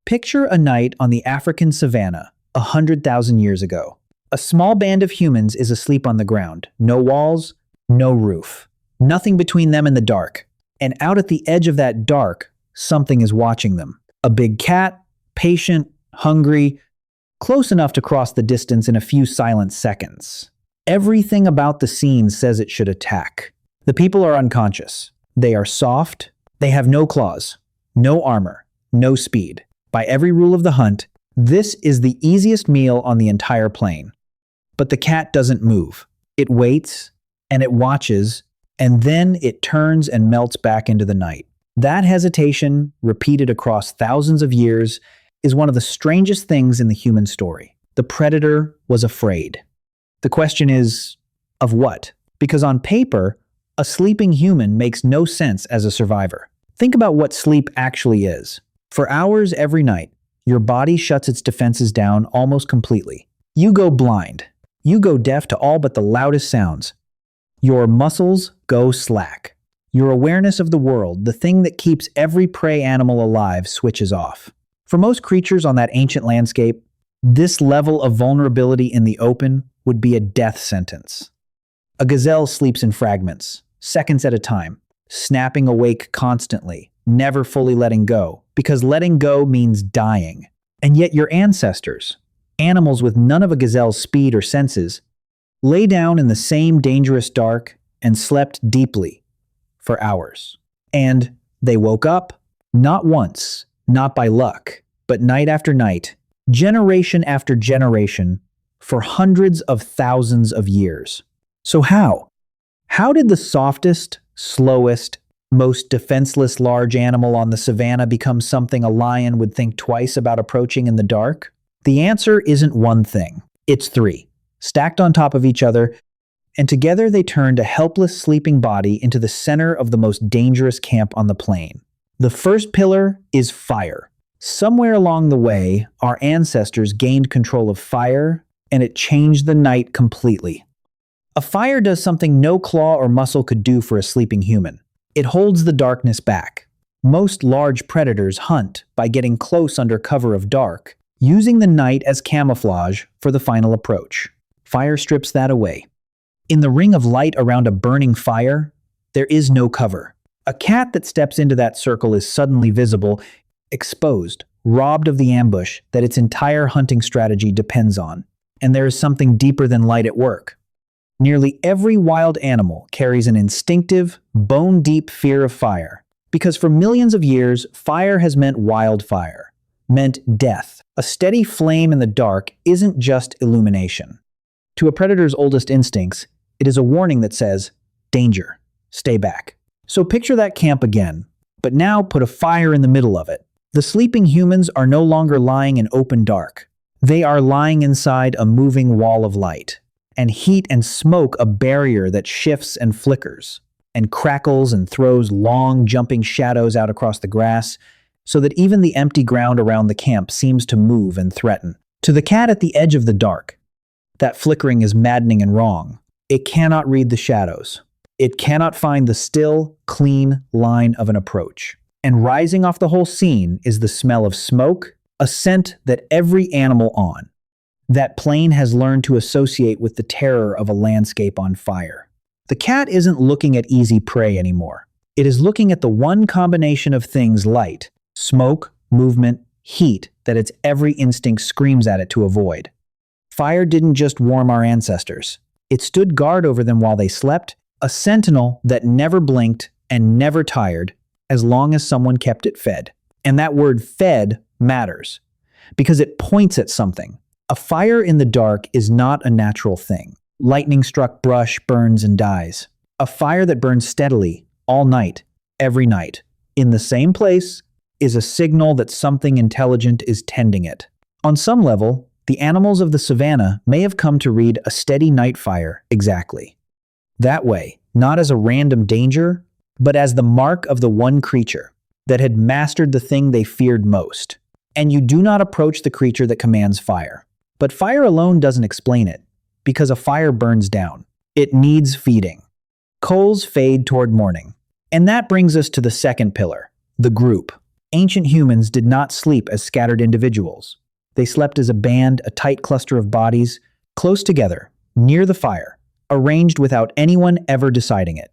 Picture a night on the African savanna, 100,000 years ago. A small band of humans is asleep on the ground. No walls, no roof. Nothing between them and the dark. And out at the edge of that dark, something is watching them. A big cat, patient, hungry, close enough to cross the distance in a few silent seconds. Everything about the scene says it should attack. The people are unconscious. They are soft. They have no claws, no armor, no speed. By every rule of the hunt, this is the easiest meal on the entire plain. But the cat doesn't move. It waits, and it watches, and then it turns and melts back into the night. That hesitation, repeated across thousands of years, is one of the strangest things in the human story. The predator was afraid. The question is, of what? Because on paper, a sleeping human makes no sense as a survivor. Think about what sleep actually is. For hours every night, your body shuts its defenses down almost completely. You go blind. You go deaf to all but the loudest sounds. Your muscles go slack. Your awareness of the world, the thing that keeps every prey animal alive, switches off. For most creatures on that ancient landscape, this level of vulnerability in the open would be a death sentence. A gazelle sleeps in fragments, seconds at a time, snapping awake constantly, never fully letting go, because letting go means dying. And yet your ancestors, animals with none of a gazelle's speed or senses, lay down in the same dangerous dark and slept deeply for hours. And they woke up, not once, not by luck, but night after night, generation after generation, for hundreds of thousands of years. So how? How did the softest, slowest, most defenseless large animal on the savanna become something a lion would think twice about approaching in the dark? The answer isn't one thing. It's three, stacked on top of each other, and together they turned a helpless sleeping body into the center of the most dangerous camp on the plain. The first pillar is fire. Somewhere along the way, our ancestors gained control of fire, and it changed the night completely. A fire does something no claw or muscle could do for a sleeping human. It holds the darkness back. Most large predators hunt by getting close under cover of dark, using the night as camouflage for the final approach. Fire strips that away. In the ring of light around a burning fire, there is no cover. A cat that steps into that circle is suddenly visible, exposed, robbed of the ambush that its entire hunting strategy depends on. And there is something deeper than light at work. Nearly every wild animal carries an instinctive, bone-deep fear of fire, because for millions of years, fire has meant wildfire, meant death. A steady flame in the dark isn't just illumination. To a predator's oldest instincts, it is a warning that says, danger, stay back. So picture that camp again, but now put a fire in the middle of it. The sleeping humans are no longer lying in open dark. They are lying inside a moving wall of light, and heat and smoke a barrier that shifts and flickers, and crackles and throws long, jumping shadows out across the grass, so that even the empty ground around the camp seems to move and threaten. To the cat at the edge of the dark, that flickering is maddening and wrong. It cannot read the shadows. It cannot find the still, clean line of an approach. And rising off the whole scene is the smell of smoke, a scent that every animal on that plain has learned to associate with the terror of a landscape on fire. The cat isn't looking at easy prey anymore. It is looking at the one combination of things: light, smoke, movement, heat that its every instinct screams at it to avoid. Fire didn't just warm our ancestors. It stood guard over them while they slept, a sentinel that never blinked and never tired as long as someone kept it fed. And that word fed matters because it points at something. A fire in the dark is not a natural thing. Lightning-struck brush burns and dies. A fire that burns steadily, all night, every night, in the same place, is a signal that something intelligent is tending it. On some level, the animals of the savanna may have come to read a steady night fire exactly that way, not as a random danger, but as the mark of the one creature that had mastered the thing they feared most. And you do not approach the creature that commands fire. But fire alone doesn't explain it, because a fire burns down. It needs feeding. Coals fade toward morning. And that brings us to the second pillar, the group. Ancient humans did not sleep as scattered individuals. They slept as a band, a tight cluster of bodies, close together, near the fire, arranged without anyone ever deciding it.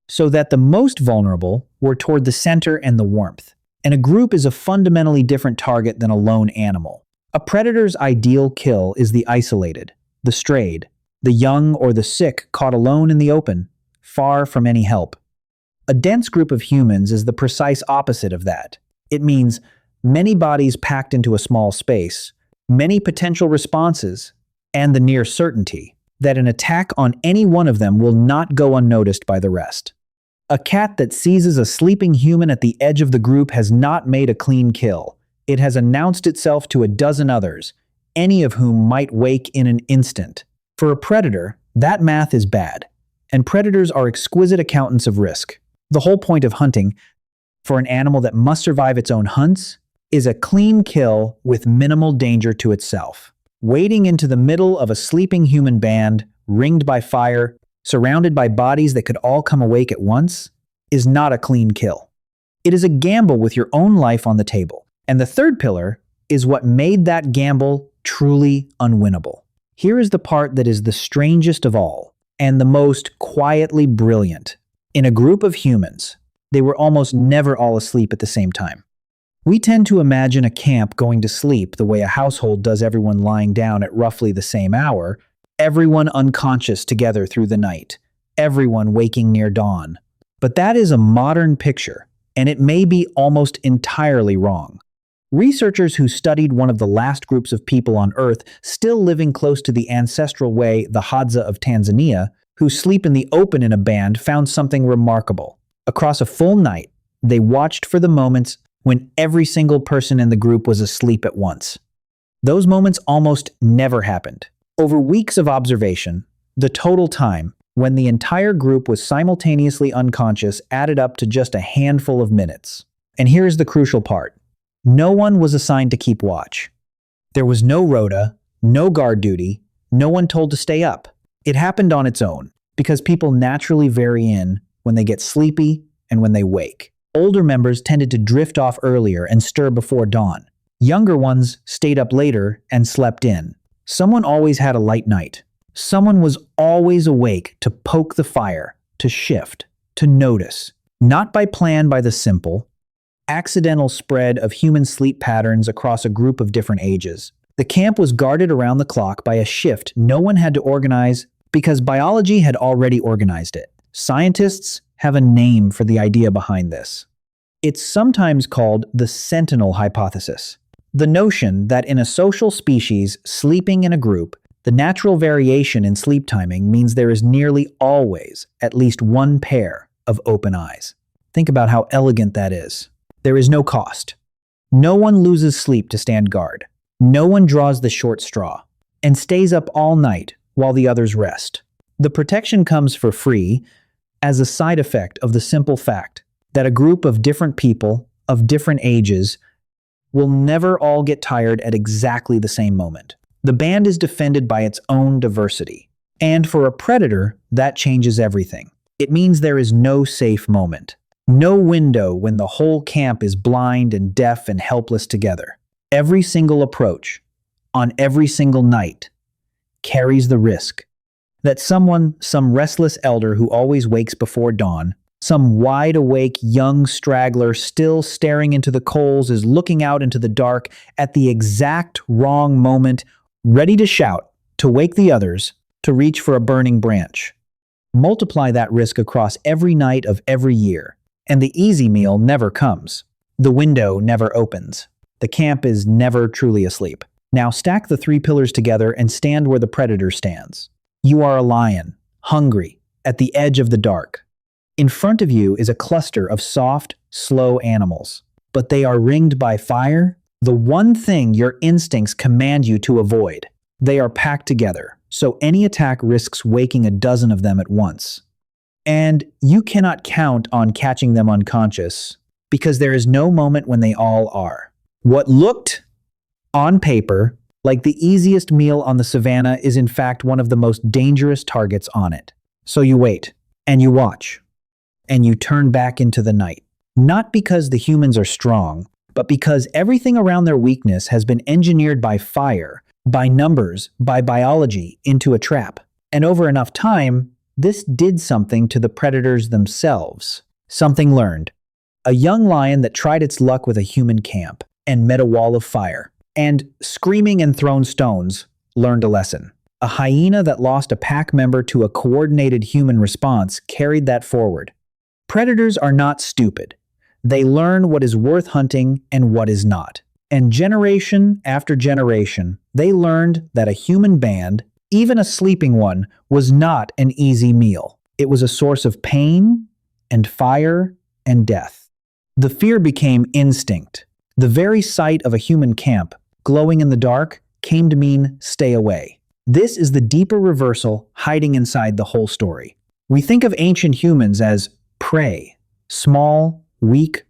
So that the most vulnerable were toward the center and the warmth. And a group is a fundamentally different target than a lone animal. A predator's ideal kill is the isolated, the strayed, the young or the sick caught alone in the open, far from any help. A dense group of humans is the precise opposite of that. It means many bodies packed into a small space, many potential responses, and the near certainty that an attack on any one of them will not go unnoticed by the rest. A cat that seizes a sleeping human at the edge of the group has not made a clean kill. It has announced itself to a dozen others, any of whom might wake in an instant. For a predator, that math is bad, and predators are exquisite accountants of risk. The whole point of hunting, for an animal that must survive its own hunts, is a clean kill with minimal danger to itself. Wading into the middle of a sleeping human band, ringed by fire, surrounded by bodies that could all come awake at once, is not a clean kill. It is a gamble with your own life on the table. And the third pillar is what made that gamble truly unwinnable. Here is the part that is the strangest of all, and the most quietly brilliant. In a group of humans, they were almost never all asleep at the same time. We tend to imagine a camp going to sleep the way a household does, everyone lying down at roughly the same hour, everyone unconscious together through the night, everyone waking near dawn. But that is a modern picture, and it may be almost entirely wrong. Researchers who studied one of the last groups of people on Earth still living close to the ancestral way, the Hadza of Tanzania, who sleep in the open in a band, found something remarkable. Across a full night, they watched for the moments when every single person in the group was asleep at once. Those moments almost never happened. Over weeks of observation, the total time when the entire group was simultaneously unconscious added up to just a handful of minutes. And here is the crucial part. No one was assigned to keep watch. There was no rota, no guard duty, no one told to stay up. It happened on its own, because people naturally vary in when they get sleepy and when they wake. Older members tended to drift off earlier and stir before dawn. Younger ones stayed up later and slept in. Someone always had a light night. Someone was always awake to poke the fire, to shift, to notice, not by plan, by the simple, accidental spread of human sleep patterns across a group of different ages. The camp was guarded around the clock by a shift no one had to organize because biology had already organized it. Scientists have a name for the idea behind this. It's sometimes called the sentinel hypothesis. The notion that in a social species sleeping in a group, the natural variation in sleep timing means there is nearly always at least one pair of open eyes. Think about how elegant that is. There is no cost. No one loses sleep to stand guard. No one draws the short straw and stays up all night while the others rest. The protection comes for free as a side effect of the simple fact that a group of different people of different ages will never all get tired at exactly the same moment. The band is defended by its own diversity. And for a predator, that changes everything. It means there is no safe moment. No window when the whole camp is blind and deaf and helpless together. Every single approach, on every single night, carries the risk that some restless elder who always wakes before dawn, some wide-awake young straggler still staring into the coals is looking out into the dark at the exact wrong moment, ready to shout, to wake the others, to reach for a burning branch. Multiply that risk across every night of every year, and the easy meal never comes. The window never opens. The camp is never truly asleep. Now stack the three pillars together and stand where the predator stands. You are a lion, hungry, at the edge of the dark. In front of you is a cluster of soft, slow animals, but they are ringed by fire, the one thing your instincts command you to avoid. They are packed together, so any attack risks waking a dozen of them at once. And you cannot count on catching them unconscious, because there is no moment when they all are. What looked, on paper, like the easiest meal on the savanna is in fact one of the most dangerous targets on it. So you wait, and you watch, and you turn back into the night. Not because the humans are strong, but because everything around their weakness has been engineered by fire, by numbers, by biology into a trap. And over enough time, this did something to the predators themselves. Something learned. A young lion that tried its luck with a human camp and met a wall of fire, and screaming and thrown stones, learned a lesson. A hyena that lost a pack member to a coordinated human response carried that forward. Predators are not stupid. They learn what is worth hunting and what is not. And generation after generation, they learned that a human band, even a sleeping one, was not an easy meal. It was a source of pain and fire and death. The fear became instinct. The very sight of a human camp, glowing in the dark, came to mean stay away. This is the deeper reversal hiding inside the whole story. We think of ancient humans as prey, small, weak,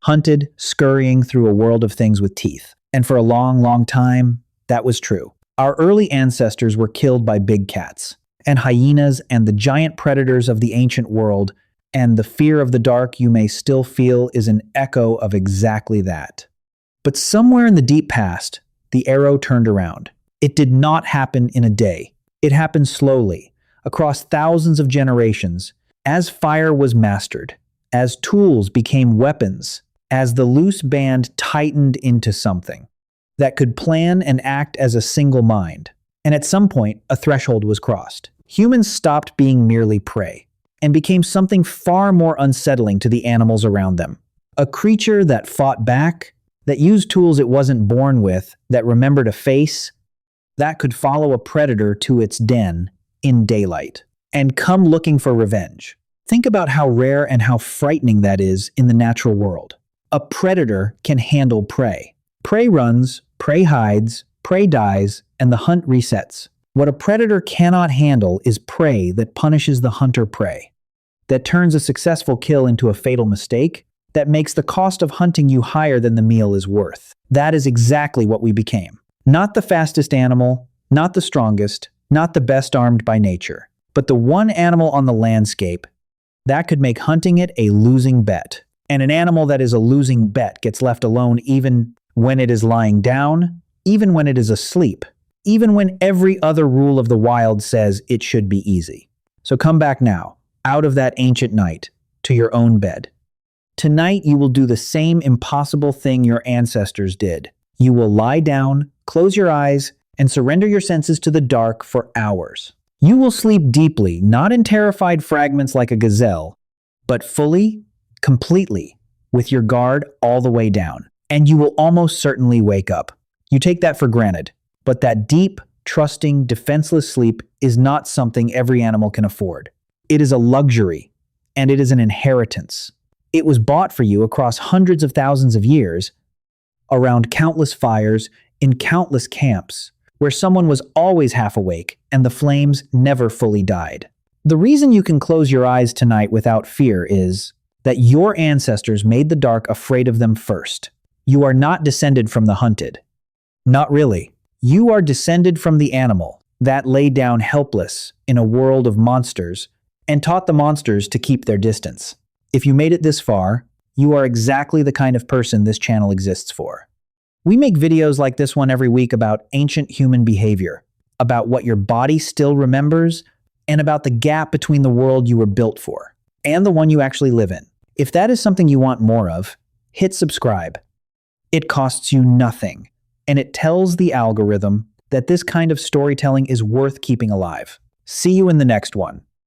hunted, scurrying through a world of things with teeth. And for a long, long time, that was true. Our early ancestors were killed by big cats, and hyenas, and the giant predators of the ancient world, and the fear of the dark you may still feel is an echo of exactly that. But somewhere in the deep past, the arrow turned around. It did not happen in a day. It happened slowly, across thousands of generations, as fire was mastered, as tools became weapons, as the loose band tightened into something that could plan and act as a single mind. And at some point, a threshold was crossed. Humans stopped being merely prey and became something far more unsettling to the animals around them. A creature that fought back, that used tools it wasn't born with, that remembered a face, that could follow a predator to its den in daylight and come looking for revenge. Think about how rare and how frightening that is in the natural world. A predator can handle prey. Prey runs, prey hides, prey dies, and the hunt resets. What a predator cannot handle is prey that punishes the hunter prey, that turns a successful kill into a fatal mistake, that makes the cost of hunting you higher than the meal is worth. That is exactly what we became. Not the fastest animal, not the strongest, not the best armed by nature, but the one animal on the landscape that could make hunting it a losing bet. And an animal that is a losing bet gets left alone even when it is lying down, even when it is asleep, even when every other rule of the wild says it should be easy. So come back now, out of that ancient night, to your own bed. Tonight you will do the same impossible thing your ancestors did. You will lie down, close your eyes, and surrender your senses to the dark for hours. You will sleep deeply, not in terrified fragments like a gazelle, but fully, completely, with your guard all the way down. And you will almost certainly wake up. You take that for granted, but that deep, trusting, defenseless sleep is not something every animal can afford. It is a luxury, and it is an inheritance. It was bought for you across hundreds of thousands of years, around countless fires, in countless camps, where someone was always half awake and the flames never fully died. The reason you can close your eyes tonight without fear is that your ancestors made the dark afraid of them first. You are not descended from the hunted. Not really. You are descended from the animal that lay down helpless in a world of monsters and taught the monsters to keep their distance. If you made it this far, you are exactly the kind of person this channel exists for. We make videos like this one every week about ancient human behavior, about what your body still remembers, and about the gap between the world you were built for and the one you actually live in. If that is something you want more of, hit subscribe. It costs you nothing, and it tells the algorithm that this kind of storytelling is worth keeping alive. See you in the next one.